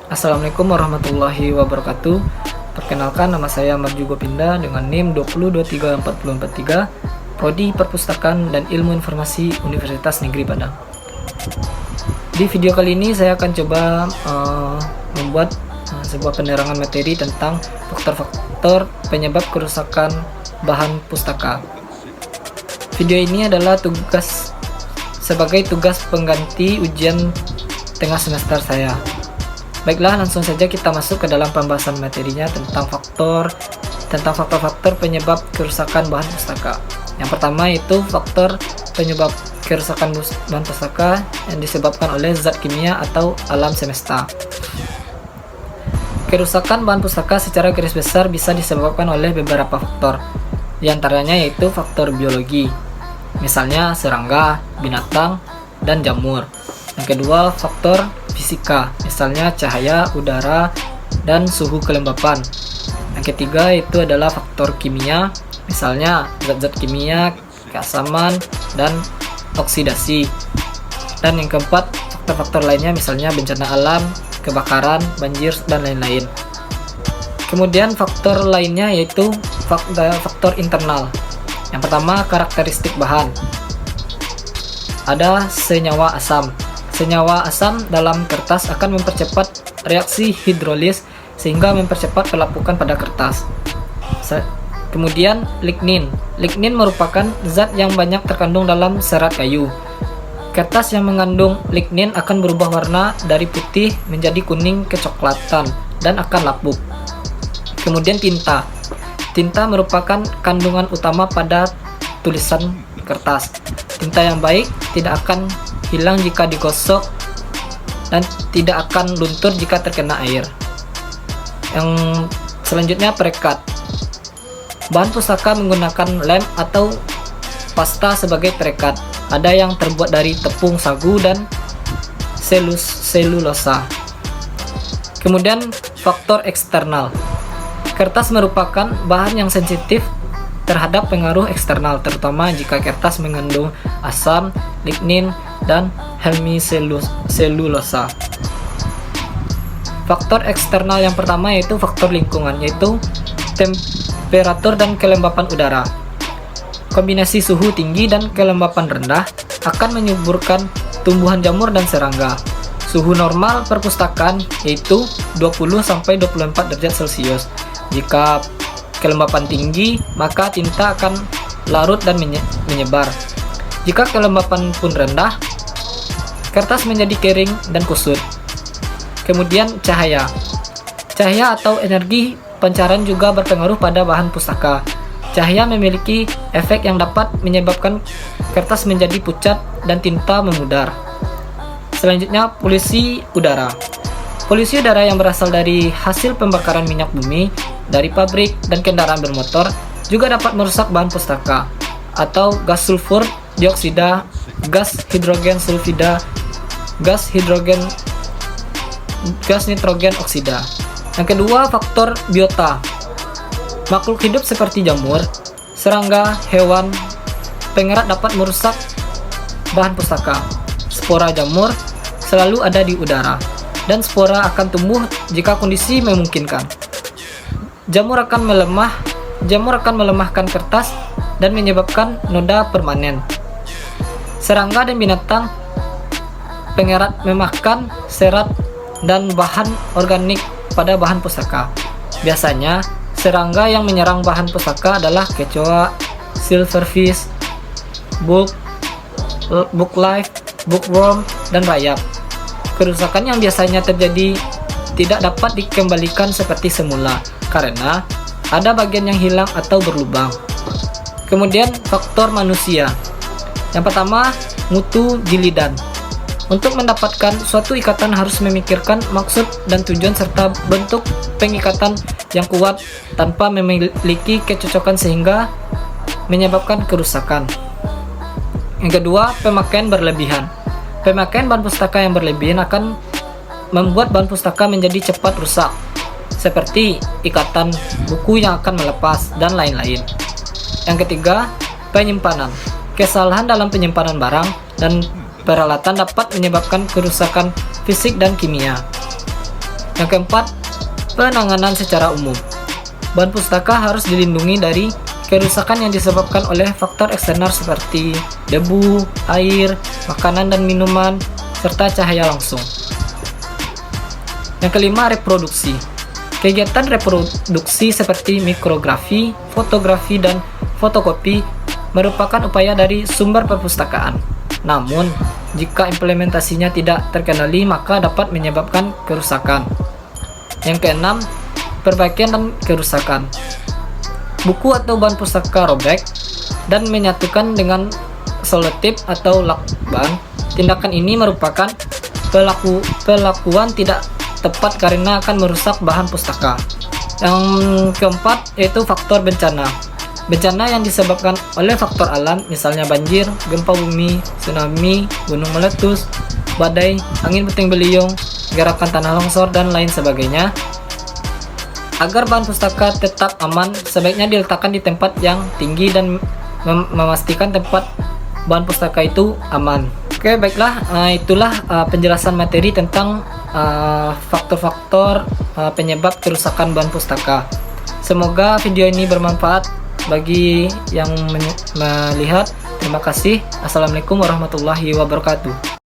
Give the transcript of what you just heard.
Assalamualaikum warahmatullahi wabarakatuh. Perkenalkan, nama saya Marjugo Pinda dengan NIM 20234043, Prodi Perpustakaan dan Ilmu Informasi Universitas Negeri Padang. Di video kali ini saya akan coba membuat sebuah penerangan materi tentang faktor-faktor penyebab kerusakan bahan pustaka. Video ini adalah sebagai tugas pengganti ujian tengah semester saya. Baiklah, langsung saja kita masuk ke dalam pembahasan materinya tentang faktor-faktor penyebab kerusakan bahan pustaka. Yang pertama itu faktor penyebab kerusakan bahan pustaka yang disebabkan oleh zat kimia atau alam semesta. Kerusakan bahan pustaka secara garis besar bisa disebabkan oleh beberapa faktor. Di antaranya yaitu faktor biologi, misalnya serangga, binatang, dan jamur. Yang kedua, faktor fisika, misalnya cahaya, udara, dan suhu kelembapan. Yang ketiga itu adalah faktor kimia, misalnya zat-zat kimia, keasaman, dan oksidasi. Dan yang keempat, faktor-faktor lainnya misalnya bencana alam, kebakaran, banjir, dan lain-lain. Kemudian faktor lainnya yaitu faktor internal. Yang pertama, karakteristik bahan. Ada senyawa asam. Senyawa asam dalam kertas akan mempercepat reaksi hidrolis sehingga mempercepat pelapukan pada kertas. Kemudian lignin. Lignin merupakan zat yang banyak terkandung dalam serat kayu. Kertas yang mengandung lignin akan berubah warna dari putih menjadi kuning kecoklatan dan akan lapuk. Kemudian tinta. Tinta merupakan kandungan utama pada tulisan kertas. Tinta yang baik tidak akan hilang jika digosok dan tidak akan luntur jika terkena air. Yang selanjutnya, perekat. Bahan pustaka menggunakan lem atau pasta sebagai perekat. Ada yang terbuat dari tepung sagu dan selulosa. Kemudian faktor eksternal. Kertas merupakan bahan yang sensitif terhadap pengaruh eksternal, terutama jika kertas mengandung asam, lignin, dan hemiselulosa. Faktor eksternal yang pertama yaitu faktor lingkungan, yaitu temperatur dan kelembapan udara. Kombinasi suhu tinggi dan kelembapan rendah akan menyuburkan tumbuhan jamur dan serangga. Suhu normal perpustakaan yaitu 20-24 derajat Celcius. Jika kelembapan tinggi, maka tinta akan larut dan menyebar. Jika kelembapan pun rendah, kertas menjadi kering dan kusut. Kemudian cahaya. Cahaya atau energi pancaran juga berpengaruh pada bahan pustaka. Cahaya memiliki efek yang dapat menyebabkan kertas menjadi pucat dan tinta memudar. Selanjutnya, polusi udara. Polusi udara yang berasal dari hasil pembakaran minyak bumi, dari pabrik dan kendaraan bermotor juga dapat merusak bahan pustaka, atau gas sulfur dioksida, gas hidrogen sulfida, gas nitrogen oksida. Yang kedua, faktor biota. Makhluk hidup seperti jamur, serangga, hewan, pengerat dapat merusak bahan pustaka. Spora jamur selalu ada di udara, dan spora akan tumbuh jika kondisi memungkinkan. Jamur akan melemahkan kertas dan menyebabkan noda permanen. Serangga dan binatang pengerat memakan serat dan bahan organik pada bahan pustaka. Biasanya, serangga yang menyerang bahan pustaka adalah kecoa, silverfish, booklife, bookworm, dan rayap. Kerusakan yang biasanya terjadi tidak dapat dikembalikan seperti semula karena ada bagian yang hilang atau berlubang. Kemudian faktor manusia. Yang pertama, mutu jilidan. Untuk mendapatkan suatu ikatan harus memikirkan maksud dan tujuan serta bentuk pengikatan yang kuat tanpa memiliki kecocokan sehingga menyebabkan kerusakan. Yang kedua, pemakaian berlebihan. Pemakaian bahan pustaka yang berlebihan akan membuat bahan pustaka menjadi cepat rusak, seperti ikatan buku yang akan melepas dan lain-lain. Yang ketiga, penyimpanan. Kesalahan dalam penyimpanan barang dan peralatan dapat menyebabkan kerusakan fisik dan kimia. Yang keempat, penanganan secara umum. Bahan pustaka harus dilindungi dari kerusakan yang disebabkan oleh faktor eksternal seperti debu, air, makanan dan minuman, serta cahaya langsung. Yang kelima, reproduksi. Kegiatan reproduksi seperti mikrografi, fotografi, dan fotokopi merupakan upaya dari sumber perpustakaan. Namun, jika implementasinya tidak terkendali, maka dapat menyebabkan kerusakan. Yang keenam, perbaikan dan kerusakan. Buku atau bahan pustaka robek dan menyatukan dengan selotip atau lakban. Tindakan ini merupakan pelakuan tidak tepat karena akan merusak bahan pustaka. Yang keempat yaitu faktor bencana. Bencana yang disebabkan oleh faktor alam, misalnya banjir, gempa bumi, tsunami, gunung meletus, badai, angin puting beliung, gerakan tanah longsor, dan lain sebagainya. Agar bahan pustaka tetap aman, sebaiknya diletakkan di tempat yang tinggi dan memastikan tempat bahan pustaka itu aman. Oke, baiklah, itulah penjelasan materi tentang faktor-faktor penyebab kerusakan bahan pustaka. Semoga video ini bermanfaat bagi yang melihat. Terima kasih. Assalamualaikum warahmatullahi wabarakatuh.